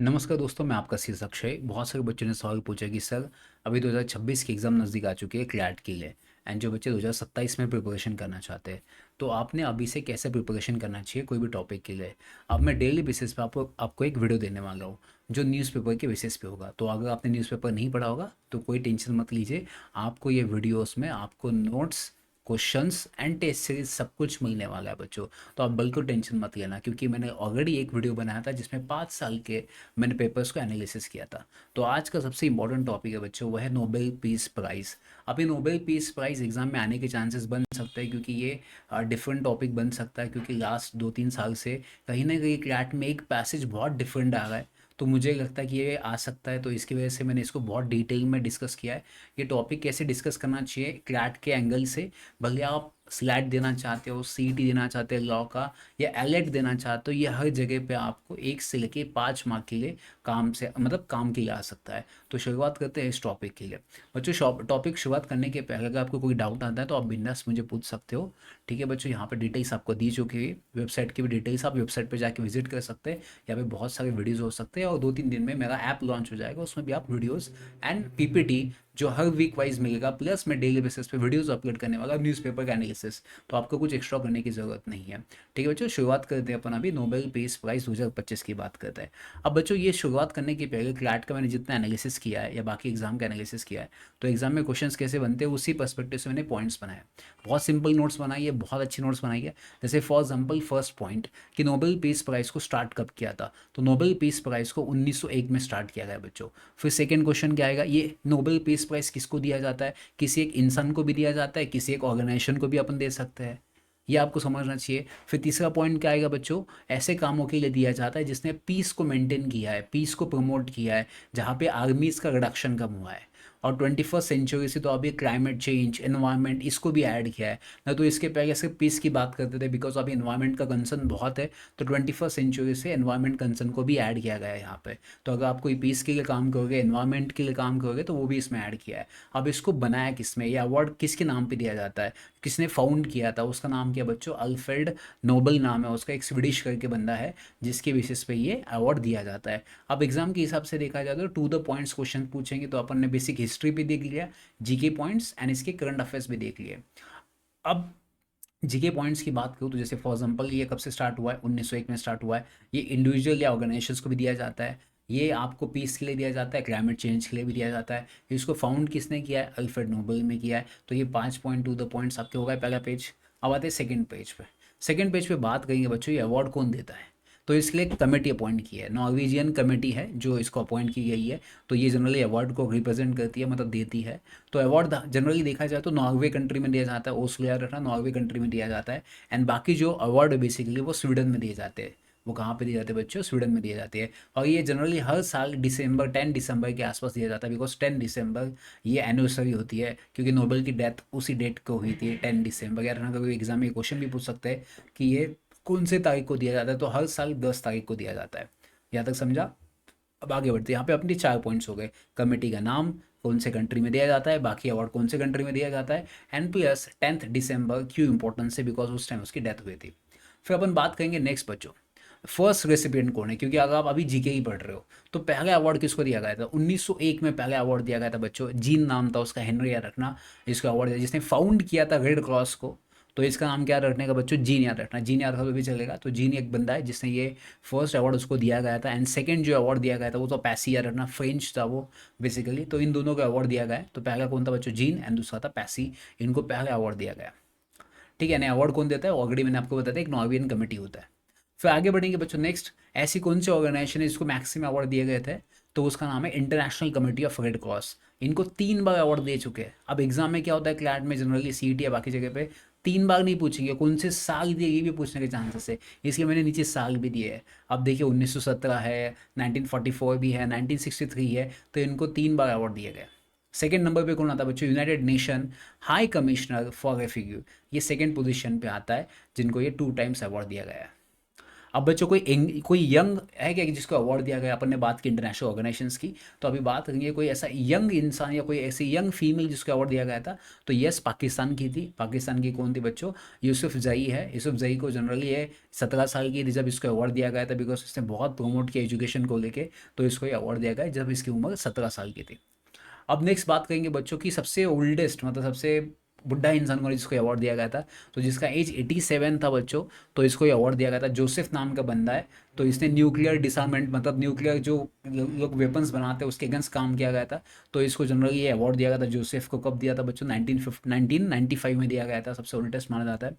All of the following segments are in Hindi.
नमस्कार दोस्तों, मैं आपका शीर्ष अक्षय। बहुत सारे बच्चों ने सवाल पूछा कि सर अभी 2026 की एग्ज़ाम नज़दीक आ चुकी है क्लैट के लिए, एंड जो बच्चे 2027 में प्रिपरेशन करना चाहते हैं, तो आपने अभी से कैसे प्रिपरेशन करना चाहिए कोई भी टॉपिक के लिए। अब मैं डेली बेसिस पे आपको एक वीडियो देने वाला हूँ जो न्यूज़पेपर के बेसिस पे होगा। तो अगर आपने न्यूज़पेपर नहीं पढ़ा होगा तो कोई टेंशन मत लीजिए, आपको ये वीडियोस में आपको notes, questions and test series सब कुछ मिलने वाला है बच्चों। तो आप बिल्कुल टेंशन मत लेना, क्योंकि मैंने ऑलरेडी एक वीडियो बनाया था जिसमें 5 साल के मैंने पेपर्स को एनालिसिस किया था। तो आज का सबसे इंपॉर्टेंट टॉपिक है बच्चों, वो है नोबेल पीस प्राइज़। अभी नोबेल पीस प्राइज़ एग्ज़ाम में आने के चांसेस बन सकते हैं, क्योंकि ये डिफरेंट टॉपिक बन सकता है, क्योंकि लास्ट 2-3 साल से कहीं ना कहीं क्लैट में एक पैसेज बहुत डिफरेंट आ रहा है। तो मुझे लगता है कि ये आ सकता है, तो इसकी वजह से मैंने इसको बहुत डिटेल में डिस्कस किया है। ये टॉपिक कैसे डिस्कस करना चाहिए क्लैट के एंगल से, भले आप स्लैट देना चाहते हो, सीईटी देना चाहते हो लॉ का, या एलेट देना चाहते हो, ये हर जगह पे आपको 1 से लेके 5 मार्क के लिए काम से मतलब काम के लिए आ सकता है। तो शुरुआत करते हैं इस टॉपिक के लिए बच्चों। टॉपिक शुरुआत करने के पहले अगर आपको कोई डाउट आता है तो आप बिंदास मुझे पूछ सकते हो। ठीक है बच्चों, यहाँ पर डिटेल्स आपको दी चुकी है, वेबसाइट की भी डिटेल्स, आप वेबसाइट पर जाके विजिट कर सकते हैं। यहाँ पे बहुत सारे वीडियोज़ हो सकते हैं, और 2-3 दिन में मेरा ऐप लॉन्च हो जाएगा, उसमें भी आप वीडियोज़ एंड पीपीटी जो हर वीक वाइज मिलेगा, प्लस मैं डेली बेसिस पे वीडियोस अपलोड करने वाला न्यूज़पेपर का एनालिसिस। तो आपको कुछ एक्स्ट्रा करने की ज़रूरत नहीं है। ठीक है बच्चों, शुरुआत करते हैं अपन अभी नोबेल पीस प्राइज़ 2025 की बात करते हैं। अब बच्चों ये शुरुआत करने के पहले क्लैट का मैंने जितना एनालिसिस किया है या बाकी एग्जाम का एनालिसिस किया है, तो एग्जाम में क्वेश्चंस कैसे बनते हैं उसी पर्सपेक्टिव से मैंने पॉइंट्स बनाए। बहुत सिंपल नोट्स बनाई है, बहुत अच्छी नोट्स बनाई है। जैसे फॉर एग्जाम्पल फर्स्ट पॉइंट, कि नोबेल पीस प्राइज़ को स्टार्ट कब किया था। तो नोबेल पीस प्राइज़ को 1901 में स्टार्ट किया गया बच्चों। फिर सेकंड क्वेश्चन क्या आएगा, ये नोबेल पीस प्राइज़ किसको दिया जाता है। किसी एक इंसान को भी दिया जाता है, किसी एक ऑर्गेनाइजेशन को भी अपन दे सकते हैं। ये आपको समझना चाहिए। फिर तीसरा पॉइंट क्या आएगा बच्चों, ऐसे कामों के लिए दिया जाता है जिसने पीस को मेंटेन किया है, पीस को प्रमोट किया है, जहाँ पे आर्मीज़ का रिडक्शन कम हुआ है। और 21st सेंचुरी से तो अभी क्लाइमेट चेंज, एनवायरनमेंट, इसको भी ऐड किया है। ना तो इसके पहले सिर्फ पीस की बात करते थे, बिकॉज अभी एनवायरनमेंट का कंसर्न बहुत है। तो 21st सेंचुरी से एनवायरनमेंट कंसर्न को भी ऐड किया गया है यहाँ पे। तो अगर आप कोई पीस के लिए काम करोगे, एनवायरनमेंट के लिए काम करोगे, तो वो भी इसमें ऐड किया है। अब इसको बनाया किसमें, ये अवार्ड किसके नाम पे दिया जाता है, किसने फाउंड किया था, उसका नाम क्या बच्चों, अल्फ्रेड नोबल नाम है उसका, एक स्वीडिश करके बंदा है, जिसके बेसिस पे ये अवार्ड दिया जाता है। अब एग्जाम के हिसाब से देखा जाए तो टू द पॉइंट्स क्वेश्चन पूछेंगे, तो अपन ने बेसिक हिस्ट्री भी देख लिया, जीके पॉइंट्स एंड इसके करंट अफेयर्स भी देख लिए। अब जीके पॉइंट्स की बात करूँ तो जैसे फॉर एग्जांपल ये कब से स्टार्ट हुआ है, 1901 में स्टार्ट हुआ है। ये इंडिविजुअल या ऑर्गेनाइजेशंस को भी दिया जाता है। ये आपको पीस के लिए दिया जाता है, क्लाइमेट चेंज के लिए भी दिया जाता है। इसको फाउंड किसने किया है, अल्फ्रेड नोबल ने किया है। तो ये 5.2 द पॉइंट्स आपके हो गए पहला पेज। अब आते हैं सेकंड पेज पे। सेकंड पेज पे बात करेंगे बच्चों, ये अवार्ड कौन देता है। तो इसके लिए कमेटी अपॉइंट की है, नॉर्वेजियन कमेटी है जो इसको अपॉइंट की गई है। तो ये जनरली अवार्ड को रिप्रेजेंट करती है, मतलब देती है। तो अवार्ड जनरली देखा जाए तो नॉर्वे कंट्री में दिया जाता है, ऑस्ट्रेलिया रखना, नॉर्वे कंट्री में दिया जाता है। एंड बाकी जो अवार्ड है बेसिकली वो स्वीडन में दिए जाते हैं। वो कहाँ पे दिए जाते हैं बच्चों, स्वीडन में दिए जाते हैं। और ये जनरली हर साल दिसंबर, 10 दिसंबर के आसपास दिया जाता है, बिकॉज 10 दिसंबर ये एनिवर्सरी होती है, क्योंकि नोबेल की डेथ उसी डेट को हुई थी, 10 दिसंबर। यार ना कभी एग्जाम में क्वेश्चन भी पूछ सकते हैं कि ये कौन से तारीख को दिया जाता है, तो हर साल 10 तारीख को दिया जाता है। यहाँ तक समझा। अब आगे बढ़ते हैं, यहाँ पे अपनी 4 पॉइंट्स हो गए। कमेटी का नाम, कौन से कंट्री में दिया जाता है, बाकी अवार्ड कौन से कंट्री में दिया जाता है, एंड प्लस 10 दिसंबर क्यों इंपॉर्टेंस है, बिकॉज उस टाइम उसकी डेथ हुई थी। फिर अपन बात करेंगे नेक्स्ट बच्चों, फर्स्ट रेसिपिएंट कौन है, क्योंकि अगर आप अभी जीके ही पढ़ रहे हो तो पहला अवार्ड किसको दिया गया था, 1901 में पहला अवार्ड दिया गया था बच्चों। जीन नाम था उसका, हेनरी याद रखना। इसको अवार्ड दिया जिसने फाउंड किया था रेड क्रॉस को। तो इसका नाम क्या रखने का बच्चों, जीन याद रखना। जीन याद रखो तो भी चलेगा। तो जीन एक बंदा है जिसने ये फर्स्ट अवार्ड उसको दिया गया था। एंड सेकंड जो अवार्ड दिया गया था वो तो पैसी याद रखना, फ्रेंच था वो बेसिकली। तो इन दोनों का अवार्ड दिया गया है। तो पहला कौन था बच्चों, जीन, एंड दूसरा था पैसी। इनको पहला अवार्ड दिया गया। ठीक है, नया अवार्ड कौन देता है, ऑलरेडी मैंने आपको बताया था, एक नॉर्वेजियन कमेटी होता है। फिर आगे बढ़ेंगे बच्चों, नेक्स्ट ऐसी कौन सी ऑर्गेनाइजेशन है जिसको मैक्सिमम अवार्ड दिए गए थे। तो उसका नाम है international committee of red cross. इनको 3 बार अवार्ड दे चुके हैं। अब एग्जाम में क्या होता है, क्लैट में जनरली सीईटी या बाकी जगह पे 3 बार नहीं पूछेंगे, कौन से साल दिए ये भी पूछने के चांसेस है, इसलिए मैंने नीचे साल भी दिए है। अब देखिए 1917 है, 1944 भी है, 1963 है। तो इनको 3 बार अवार्ड दिए गए। सेकेंड नंबर पे कौन आता है बच्चों, United nation high commissioner for refugee. ये सेकेंड पोजीशन पे आता है, जिनको ये 2 टाइम्स अवार्ड दिया गया है। अब बच्चों कोई यंग है क्या कि जिसको अवार्ड दिया गया? अपन ने बात की इंटरनेशनल ऑर्गेनाइजेशंस की, तो अभी बात करेंगे कोई ऐसा यंग इंसान या कोई ऐसी यंग फीमेल जिसको अवार्ड दिया गया था। तो यस, पाकिस्तान की थी। पाकिस्तान की कौन थी बच्चों? यूसुफ जई है। यूसुफ जई को जनरली ये 17 साल की थी जब इसको अवार्ड दिया गया था, बिकॉज उसने बहुत प्रमोट किया एजुकेशन को लेके, तो इसको ये अवार्ड दिया गया जब इसकी उम्र 17 साल की थी। अब नेक्स्ट बात करेंगे बच्चों की सबसे ओल्डेस्ट, मतलब सबसे बुढ़ा इंसान को जिसको अवार्ड दिया गया था, तो जिसका एज 87 था बच्चों, तो इसको ये अवार्ड दिया गया था। जोसेफ नाम का बंदा है। तो इसने न्यूक्लियर डिसआर्मेंट, मतलब न्यूक्लियर जो लोग वेपन्स बनाते हैं उसके अगेंस्ट काम किया गया था। तो इसको जनरली ये अवार्ड दिया गया था। जोसेफ को कब दिया था बच्चों? 1995 में दिया गया था। सबसे ओल्डेस्ट माना जाता है।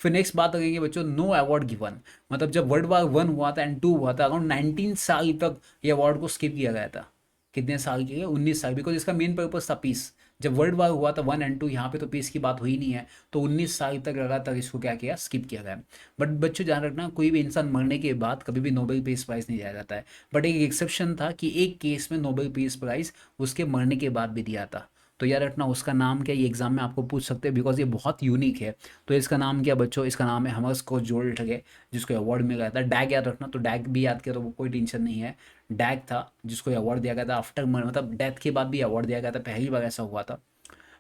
फिर नेक्स्ट बात करेंगे बच्चों, नो अवार्ड गिवन, मतलब जब वर्ल्ड वार 1 हुआ था एंड 2 हुआ था, अराउंड 19 साल तक ये अवार्ड को स्किप किया गया था। कितने साल के लिए? 19 साल, बिकॉज इसका मेन पर्पज था पीस। जब वर्ल्ड वार हुआ था 1 एंड 2, यहाँ पे तो पीस की बात हुई नहीं है, तो 19 साल तक लगातार इसको क्या किया? स्किप किया गया। बट बच्चों ध्यान रखना, कोई भी इंसान मरने के बाद कभी भी नोबेल पीस प्राइज नहीं दिया जाता है। बट एक एक्सेप्शन था कि एक केस में नोबेल पीस प्राइज उसके मरने के बाद भी दिया था। तो याद रखना उसका नाम क्या, ये एग्जाम में आपको पूछ सकते हैं, बिकॉज ये बहुत यूनिक है। तो इसका नाम क्या बच्चों? इसका नाम है हमर्स को जोल्ट है, जिसको अवार्ड मिला था। डैग याद रखना, तो डैग भी याद किया तो वो कोई टेंशन नहीं है। डैग था जिसको अवार्ड दिया गया था आफ्टर, मतलब डेथ के बाद भी अवार्ड दिया गया था, पहली बार ऐसा हुआ था।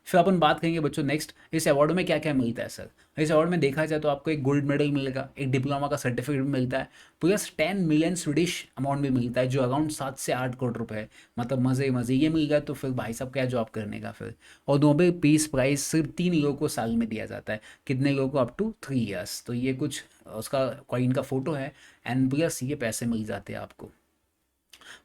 फिर अपन बात करेंगे बच्चों नेक्स्ट, इस अवार्ड में क्या क्या मिलता है सर। इस अवार्ड में देखा जाए तो आपको एक गोल्ड मेडल मिलेगा, एक डिप्लोमा का सर्टिफिकेट मिलता है, प्लस 10 मिलियन स्वीडिश अमाउंट भी मिलता है, जो अराउंड 7 से 8 करोड़ रुपए है। मतलब मज़े मज़े ये मिल गया तो फिर भाई साहब क्या जॉब करने का फिर। और नोबेल पीस प्राइज सिर्फ 3 लोगों को साल में दिया जाता है। कितने लोगों को? Up to 3 years. तो ये कुछ उसका कॉइन का फोटो है, एंड प्लस ये पैसे मिल जाते हैं आपको।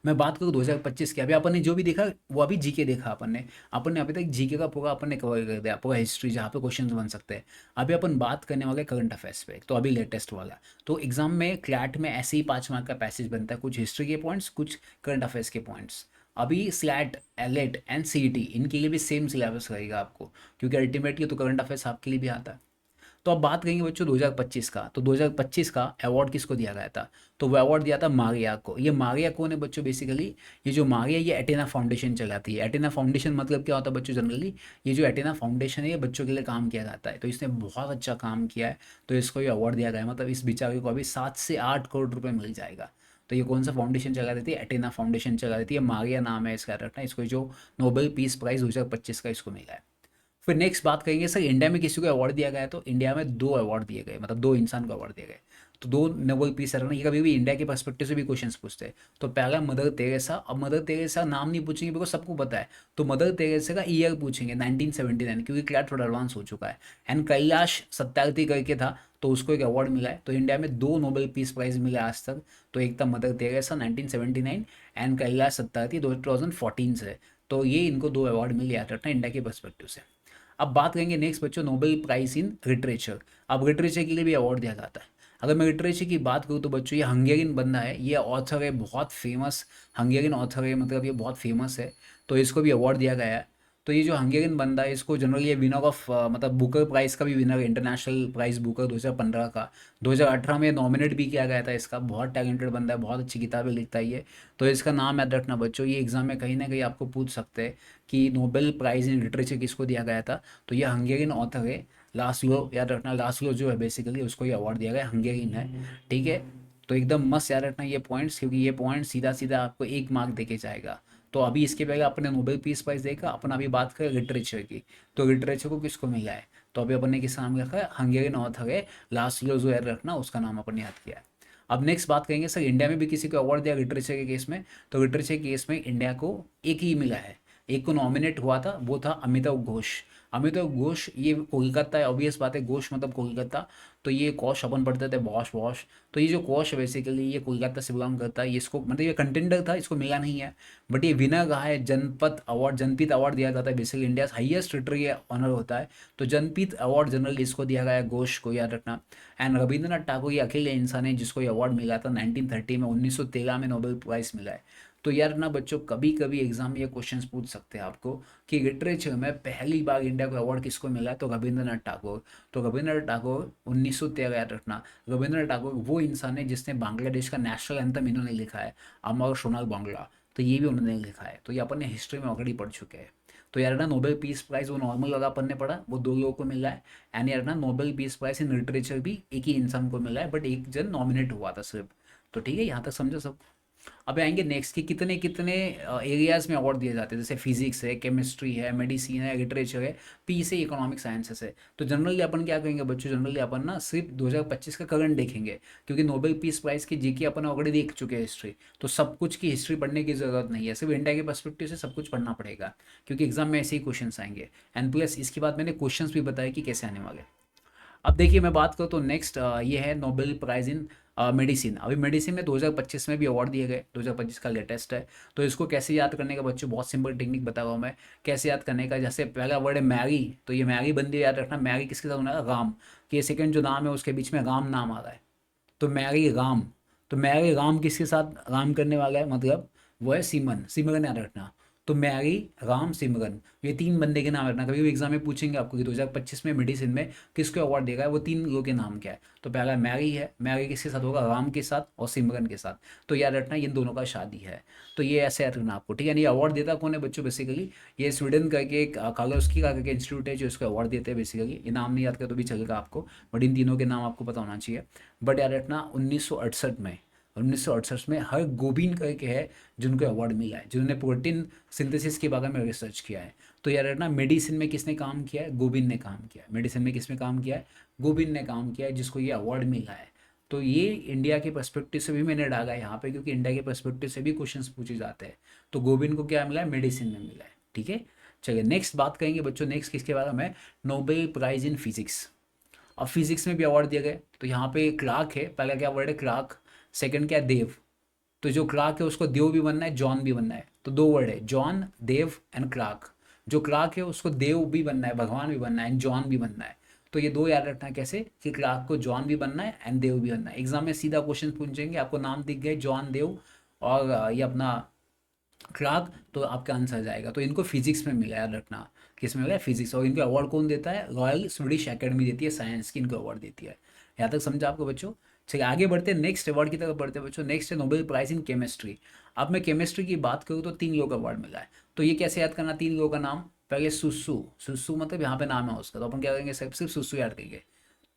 मैं बात करूँ 2025 की, अभी अपन ने जो भी देखा वो अभी जीके देखा अपन ने अभी तक जीके का पूरा अपन ने कवर कर दिया, पूरा हिस्ट्री जहाँ पे क्वेश्चंस बन सकते हैं। अभी अपन बात करने वाले करंट अफेयर्स पे, तो अभी लेटेस्ट वाला। तो एग्जाम में क्लैट में ऐसे ही 5 मार्क का पैसेज बनता है, कुछ हिस्ट्री के पॉइंट्स, कुछ करंट अफेयर्स के पॉइंट्स। अभी स्लैट, एलेट एंड सीईटी इनके लिए भी सेम सिलेबस रहेगा आपको, क्योंकि अल्टीमेटली तो करंट अफेयर्स आपके लिए भी आता है। तो अब बात करेंगे बच्चों 2025 का। तो 2025 का अवार्ड किसको दिया गया था? तो वो अवार्ड दिया था मारिया को। ये मारिया कौन है बच्चों? बेसिकली ये जो मारिया, ये एटेना फाउंडेशन चलाती है। एटेना फाउंडेशन मतलब क्या होता है बच्चों? जनरली ये जो एटेना फाउंडेशन है ये बच्चों के लिए काम किया जाता है, तो इसने बहुत अच्छा काम किया है, तो इसको ये अवार्ड दिया गया है। मतलब इस बेचारे को अभी 7 से 8 करोड़ रुपए मिल जाएगा। तो ये कौन सा फाउंडेशन चला देती है? एटेना फाउंडेशन चला देती है। मारिया नाम है इसका, रखना इसको, जो नोबेल पीस प्राइज 2025 का इसको मिला है। फिर नेक्स्ट बात करेंगे सर, इंडिया में किसी को अवार्ड दिया गया है? तो इंडिया में 2 अवार्ड दिए गए, मतलब 2 इंसान को अवार्ड दिए गए। तो 2 नोबेल पीस है ना, ये कभी भी इंडिया के पर्सपेक्टिव से भी क्वेश्चंस पूछते हैं। तो पहला मदर तेरेसा। अब मदर तेरेसा नाम नहीं पूछेंगे बिकॉज सबको पता है, तो मदर तेरेसा का ईयर पूछेंगे 1979, क्योंकि क्लैट थोड़ा एडवांस हो चुका है। एंड कैलाश सत्यार्थी करके था, तो उसको एक अवार्ड मिला है। तो इंडिया में 2 नोबेल पीस प्राइज मिले आज तक। तो एक था mother Teresa 1979, and Kailash Satyarthi 2014 से। तो ये इनको 2 अवार्ड मिले, याद रखना इंडिया के पर्सपेक्टिव से। अब बात करेंगे नेक्स्ट बच्चों, नोबेल प्राइज इन लिटरेचर। अब लिटरेचर के लिए भी अवार्ड दिया जाता है। अगर मैं लिटरेचर की बात करूँ तो बच्चों ये हंगेरियन बंदा है, ये ऑथर है, बहुत फेमस हंगेरियन ऑथर है, मतलब ये बहुत फेमस है, तो इसको भी अवार्ड दिया गया है। तो ये जो हंगेरियन बंदा है इसको जनरली ये विनर ऑफ, मतलब बुकर प्राइज़ का भी विनर है, इंटरनेशनल प्राइज़ बुकर 2015 का। 2018 में नॉमिनेट भी किया गया था इसका। बहुत टैलेंटेड बंदा है, बहुत अच्छी किताबें लिखता है ये। तो इसका नाम याद रखना बच्चों, ये एग्जाम में कहीं ना कहीं आपको पूछ सकते हैं कि नोबेल प्राइज़ इन लिटरेचर किसको दिया गया था। तो ये हंगेरियन ऑथर है, लास्लो, याद रखना लास्लो जो है बेसिकली उसको ये अवार्ड दिया गया, हंगेरियन है। ठीक है। तो एकदम मस्त याद रखना ये पॉइंट्स, क्योंकि ये पॉइंट सीधा सीधा आपको 1 मार्क देके जाएगा। तो अभी इसके पहले अपने नोबेल पीस प्राइज देखा, अपन अभी बात करें लिटरेचर की। तो लिटरेचर को किसको मिला है? तो अभी अपन ने किसका नाम रखा है? हंगेरियन ऑथर है लास्लो, जो याद रखना उसका नाम अपन ने याद किया है। अब नेक्स्ट बात करेंगे सर, इंडिया में भी किसी को अवार्ड दिया लिटरेचर के केस में? तो लिटरेचर के केस में इंडिया को एक ही मिला है, एक को नॉमिनेट हुआ था, वो था अमिताभ घोष। अमिताभ घोष ये कोलकाता है, ऑब्वियस बात है, घोष मतलब कोलकाता। तो ये कौश अपन पढ़ते थे, बॉश वॉश। तो ये जो कौश है बेसिकली ये कोलकाता से बिलोंग करता है, ये इसको मतलब ये कंटेंडर था, इसको मिला नहीं है। बट ये विनर रहा है, जनपद अवार्ड, जनपीत अवार्ड दिया जाता है, basically India highest literary honour होता है। तो जनपीत अवार्ड जनरली इसको दिया गया है, घोष को, याद रखना। एंड रविंद्रनाथ टैगोर ये अकेले इंसान है जिसको ये अवार्ड मिला था 1930 में, 1913 में नोबेल प्राइज मिला है। तो यार ना बच्चों, कभी कभी एग्जाम में ये क्वेश्चंस पूछ सकते हैं आपको कि लिटरेचर में पहली बार इंडिया को अवार्ड किसको मिला है? तो रविंद्रनाथ टैगोर। तो रविंद्रनाथ टैगोर 1913, याद रखना। रविंद्रनाथ टैगोर वो इंसान है जिसने बांग्लादेश का नेशनल एंथम इन्होंने लिखा है, अमर सोनार बांग्ला। तो ये भी उन्होंने लिखा है, तो ये अपन ने हिस्ट्री में ऑलरेडी पढ़ चुके हैं। तो यार ना नोबेल पीस प्राइज़ वो नॉर्मल लगा अपन ने पढ़ा, वो 2 लोगों को मिला है। एंड यार ना Nobel peace prize in literature भी एक ही इंसान को मिला है, बट एक जन नॉमिनेट हुआ था सिर्फ। तो ठीक है, यहाँ तक समझो सब। अब आएंगे नेक्स्ट कि कितने कितने एरियाज में अवार्ड दिए जाते हैं, जैसे फिजिक्स है, केमिस्ट्री है, मेडिसिन है, लिटरेचर है, पी से इकोनॉमिक साइंसेस है। तो जनरली अपन क्या करेंगे बच्चों, जनरली अपन ना सिर्फ 2025 का करंट देखेंगे, क्योंकि नोबेल पीस प्राइज की जीके अपन ऑलरेडी देख चुके हैं हिस्ट्री, तो सब कुछ की हिस्ट्री पढ़ने की जरूरत नहीं है, सिर्फ इंडिया के पर्सपेक्टिव से सब कुछ पढ़ना पड़ेगा, क्योंकि एग्जाम में ऐसे ही क्वेश्चन आएंगे। एंड प्लस इसके बाद मैंने क्वेश्चन भी बताया कि कैसे आने वाले। अब देखिए मैं बात करूँ तो नेक्स्ट ये है नोबेल प्राइज़ इन मेडिसिन। अभी मेडिसिन में 2025 में भी अवार्ड दिए गए, 2025 का लेटेस्ट है। तो इसको कैसे याद करने का बच्चों, बहुत सिंपल टेक्निक बता रहा हूँ मैं कैसे याद करने का। जैसे पहला वर्ड है मैरी, तो ये मैरी बंदी याद रखना, मैरी किसके साथ होना है, राम। कि सेकंड जो नाम है उसके बीच में राम नाम आ रहा है, तो मैरी राम। तो मैरी राम किसके साथ राम करने वाला है, मतलब वो है सिमरन, सिमरन याद रखना। तो मैरी राम सिमरन, ये 3 बंदे के नाम रखना। कभी भी एग्जाम में पूछेंगे आपको कि 2025 में मेडिसिन में किसको अवार्ड देगा है, वो 3 लोगों के नाम क्या है। तो पहला मैरी है, मैरी किसके साथ होगा, राम के साथ और सिमरन के साथ। तो याद रखना इन दोनों का शादी है। तो ये ऐसे याद रखना आपको, ठीक है। ये अवार्ड देता कौन है बच्चों, बेसिकली ये स्वीडन करके एक कालोस्की का करके इंस्टीट्यूट है जो इसको अवार्ड देते हैं बेसिकली। ये नाम नहीं याद कर तो भी चलेगा आपको, बट इन तीनों के नाम आपको पता होना चाहिए। बट याद रखना 1968 में, 1968 में हर गोबिंद करके है जिनको अवार्ड मिला है, जिन्होंने प्रोटीन सिंथेसिस के बारे में रिसर्च किया है। तो यार है ना मेडिसिन में किसने काम किया है, गोबिंद ने काम किया है। मेडिसिन में किसने काम किया है, गोबिंद ने काम किया है, जिसको ये अवार्ड मिला है। तो ये इंडिया के पर्सपेक्टिव से भी मैंने डाला है यहाँ पे, क्योंकि इंडिया के पर्सपेक्टिव से भी क्वेश्चंस पूछे जाते हैं। तो गोबिंद को क्या मिला है, मेडिसिन में मिला है, ठीक है। चलिए नेक्स्ट बात करेंगे बच्चों, नेक्स्ट किसके बारे में, नोबेल प्राइज इन फिजिक्स। अब फिजिक्स में भी अवार्ड दिए गए, तो यहाँ पे क्लार्क है, पहला क्या वर्ड है क्लार्क, सेकंड क्या है देव। तो जो क्लार्क है उसको देव भी बनना है, जॉन भी बनना है। तो 2 वर्ड है, जॉन देव एंड क्लार्क। जो क्लार्क है उसको देव भी बनना है, भगवान भी बनना है, एंड जॉन भी बनना है। तो ये 2 याद रखना है कैसे, कि क्लार्क को जॉन भी बनना है एंड देव भी बनना है। एग्जाम में सीधा क्वेश्चन पूछेंगे, आपको नाम दिख गए जॉन देव और ये अपना क्लार्क, तो आपका आंसर जाएगा। तो इनको फिजिक्स में मिला, याद रखना किस में मिला है, फिजिक्स। और इनको अवार्ड कौन देता है, रॉयल स्वीडिश एकेडमी देती है, साइंस की इनको अवार्ड देती है। यहाँ तक समझा आपको बच्चों। चलिए आगे बढ़ते हैं, नेक्स्ट अवार्ड की तरफ बढ़ते हैं बच्चों। नेक्स्ट है नोबेल प्राइज इन केमिस्ट्री। अब मैं केमिस्ट्री की बात करूँ तो 3 लोगों का अवार्ड मिला है। तो ये कैसे याद करना, 3 लोगों का नाम, पहले सुसु, सुसु मतलब यहाँ पे नाम है उसका, तो अपन क्या करेंगे, सिर्फ सुसु याद करेंगे।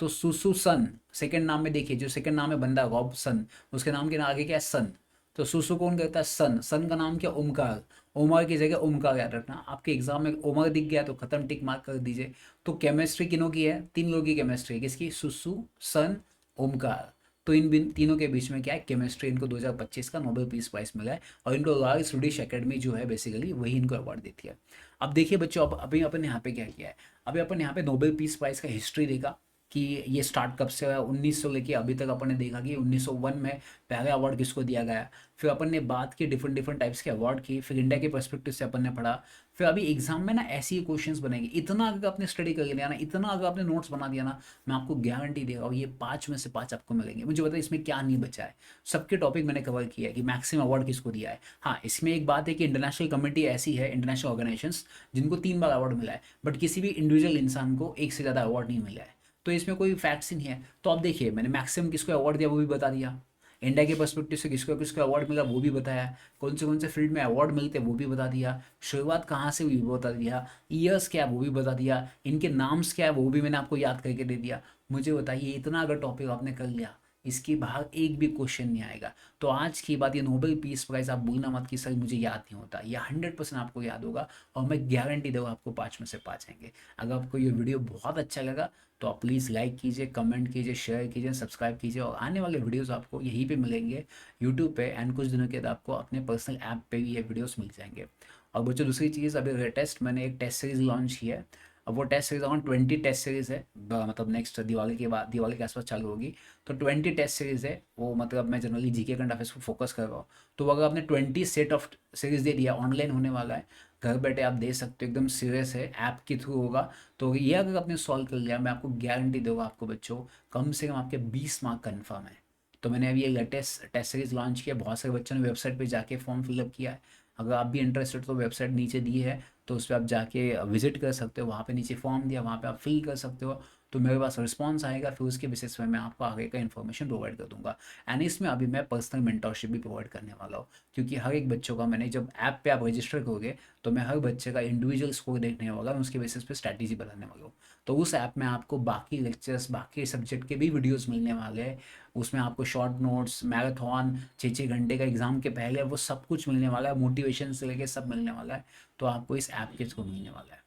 तो सुसु सन, सेकंड नाम में देखिए जो सेकंड नाम है बंदा रॉबसन, उसके नाम के आगे क्या है, सन। तो सुसु कौन कहता है, सन। सन का नाम क्या, ओमकार। ओमर की जगह ओमकार याद रखना। आपके एग्जाम में ओमर दिख गया तो खत्म, टिक मार्क कर दीजिए। तो केमिस्ट्री किनों की है, 3 लोगों की केमिस्ट्री, किसकी, सुसु, सन, ओमकार। तो तीनों के बीच में क्या है, केमिस्ट्री। इनको 2025 का नोबेल पीस प्राइज मिला है, और इनको रॉयल स्वीडिश एकेडमी जो है बेसिकली वही इनको अवार्ड देती है। अब देखिए बच्चों, अब अभी अपन यहाँ पे क्या किया है, अभी अपन यहाँ पे नोबेल पीस प्राइज का हिस्ट्री देखा कि ये स्टार्ट कब से हुआ, 1900 लेके अभी तक अपन ने देखा कि 1901 में पहला अवार्ड किसको दिया गया। फिर अपन ने बात की डिफरेंट डिफरेंट टाइप्स के अवार्ड की, फिर इंडिया के पर्सपेक्टिव से अपन ने पढ़ा। फिर अभी एग्जाम में ना ऐसे ही क्वेश्चंस बनेंगे। इतना अगर आपने स्टडी कर लिया ना, इतना अगर आपने नोट्स बना दिया ना, मैं आपको गारंटी दे रहा हूँ ये 5 में से 5 आपको मिलेंगे। मुझे बताइए इसमें क्या नहीं बचा है। सबके टॉपिक मैंने कवर किया है कि मैक्सिमम अवार्ड किसको दिया है। हाँ, इसमें एक बात है कि इंटरनेशनल कमेटी ऐसी है, इंटरनेशनल ऑर्गेनाइजेशंस, जिनको 3 बार अवार्ड मिला है, बट किसी भी इंडिविजुअल इंसान को एक से ज़्यादा अवार्ड नहीं मिला है। तो इसमें कोई फैक्ट्स ही नहीं है। तो अब देखिए मैंने मैक्सिमम किसको अवार्ड दिया वो भी बता दिया, इंडिया के पर्सपेक्टिव से किसको किसको अवार्ड मिला वो भी बताया, कौन से फील्ड में अवार्ड मिलते हैं वो भी बता दिया, शुरुआत कहाँ से हुई वो बता दिया, ईयर्स क्या है वो भी बता दिया, इनके नाम्स क्या है वो भी मैंने आपको याद करके दे दिया। मुझे बताइए इतना अगर टॉपिक आपने कर लिया, इसके बाहर एक भी क्वेश्चन नहीं आएगा। तो आज की बात, ये नोबेल पीस प्राइज आप भूलना मत कि सर मुझे याद नहीं होता, ये 100% आपको याद होगा, और मैं गारंटी दूंगा आपको 5 में से 5 आएंगे। अगर आपको ये वीडियो बहुत अच्छा लगा तो आप प्लीज़ लाइक कीजिए, कमेंट कीजिए, शेयर कीजिए, सब्सक्राइब कीजिए, और आने वाले वीडियोस आपको यहीं पे मिलेंगे यूट्यूब पे, एंड कुछ दिनों के बाद आपको अपने पर्सनल ऐप पे भी ये वीडियोस मिल जाएंगे। और बच्चों दूसरी चीज़, अभी लेटेस्ट मैंने एक टेस्ट सीरीज लॉन्च की है। अब वो test series around 20 test series है, मतलब नेक्स्ट दिवाली के बाद, दिवाली के आसपास चालू होगी। तो 20 टेस्ट सीरीज है वो, मतलब मैं जनरली जीके करंट अफेयर्स को फोकस कर रहा हूँ। तो अगर आपने 20 सेट ऑफ सीरीज दे दिया, ऑनलाइन होने वाला है, घर बैठे आप दे सकते हो, एकदम सीरियस है, ऐप के थ्रू होगा। तो ये अगर आपने सॉल्व कर लिया, मैं आपको गारंटी दूंगा आपको बच्चों कम से कम आपके 20 मार्क कन्फर्म है। तो मैंने अभी ये लेटेस्ट टेस्ट सीरीज लॉन्च किया, बहुत सारे बच्चों ने वेबसाइट पे जाके फॉर्म फिलअप किया है। अगर आप भी इंटरेस्टेड तो वेबसाइट नीचे दी है, तो उस पर आप जाके विजिट कर सकते हो, वहाँ पे नीचे फॉर्म दिया, वहाँ पे आप फिल कर सकते हो। तो मेरे पास रिस्पॉन्स आएगा, फिर उसके बेसिस पे मैं आपको आगे का इन्फॉर्मेशन प्रोवाइड कर दूंगा। एंड इसमें अभी मैं पर्सनल मेंटरशिप भी प्रोवाइड करने वाला हूँ, क्योंकि हर एक बच्चों का मैंने जब ऐप पे आप रजिस्टर करोगे तो मैं हर बच्चे का इंडिविजुअल स्कोर देखने वाला हूँ, उसके बेसिस पे स्ट्रैटेजी बनाने वाला हूँ। तो उस ऐप में आपको बाकी लेक्चर्स, बाकी सब्जेक्ट के भी वीडियोस मिलने वाले हैं। उसमें आपको शॉर्ट नोट्स, मैराथन, 6-6 घंटे का एग्ज़ाम के पहले वो सब कुछ मिलने वाला है, मोटिवेशन से लेके सब मिलने वाला है। तो आपको इस ऐप के थ्रू मिलने वाला है।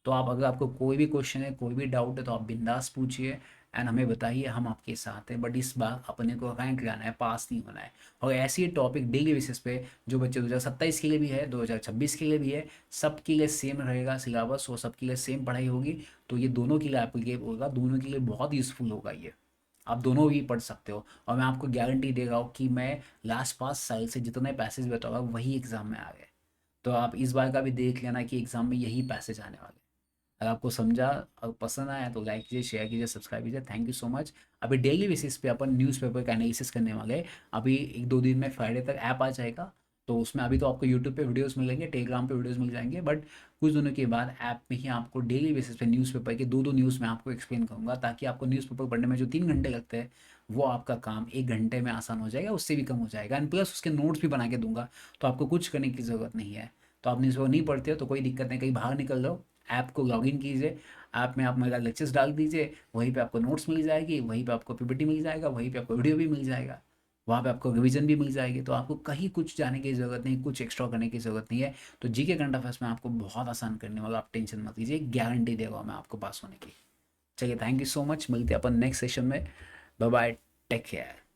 तो आप, अगर आपको कोई भी क्वेश्चन है, कोई भी डाउट है, तो आप बिंदास पूछिए एंड हमें बताइए, हम आपके साथ हैं। बट इस बार अपने को रैंक लाना है, पास नहीं होना है। और ऐसे ही टॉपिक डेली बेसिस पे जो बच्चे 2027 के लिए भी है, 2026 के लिए भी है, सबके लिए सेम रहेगा सिलेबस और सबके लिए सेम पढ़ाई होगी। तो ये दोनों के लिए एप्लीकेबल होगा, दोनों के लिए बहुत यूज़फुल होगा ये। आप दोनों भी पढ़ सकते हो और मैं आपको गारंटी दे रहा हूँ कि मैं लास्ट 5 साल से जितने पैसेज बताऊँगा वही एग्ज़ाम में आ गए। तो आप इस बार का भी देख लेना कि एग्ज़ाम में यही पैसेज आने वाले। अगर आपको समझा और पसंद आया तो लाइक कीजिए, शेयर कीजिए, सब्सक्राइब कीजिए। Thank you so much. अभी डेली बेसिस पे अपन न्यूज़पेपर का एनालिसिस करने वाले हैं। अभी 1-2 दिन में फ्राइडे तक ऐप आ जाएगा, तो उसमें अभी तो आपको यूट्यूब पे वीडियोस मिलेंगे, टेलीग्राम पे वीडियोस मिल जाएंगे, बट कुछ दिनों के बाद ऐप में ही आपको डेली बेसिस पे न्यूज़पेपर के 2-2 न्यूज़ मैं आपको एक्सप्लेन करूँगा, ताकि आपको न्यूज़पेपर पढ़ने में जो 3 घंटे लगते हैं वो आपका काम 1 घंटे में आसान हो जाएगा, उससे भी कम हो जाएगा। एंड प्लस उसके नोट्स भी बना के दूंगा, तो आपको कुछ करने की ज़रूरत नहीं है। तो आप न्यूज़पेपर नहीं पढ़ते हो तो कोई दिक्कत नहीं, कहीं बाहर निकल लो, ऐप को लॉगिन कीजिए, ऐप में आप मेरा लेक्चर्स डाल दीजिए, वहीं पे आपको नोट्स मिल जाएगी, वहीं पे आपको पीपीटी मिल जाएगा, वहीं पे आपको वीडियो भी मिल जाएगा, वहाँ पे आपको रिवीजन भी मिल जाएगी। तो आपको कहीं कुछ जाने की ज़रूरत नहीं, कुछ एक्स्ट्रा करने की ज़रूरत नहीं है। तो जीके करंट अफेयर्स में आपको बहुत आसान करने वाला, आप टेंशन मत लीजिए, गारंटी दे रहा हूँ मैं आपको पास होने की। चलिए, थैंक यू सो मच, मिलते हैं अपन नेक्स्ट सेशन में। Bye bye, take care.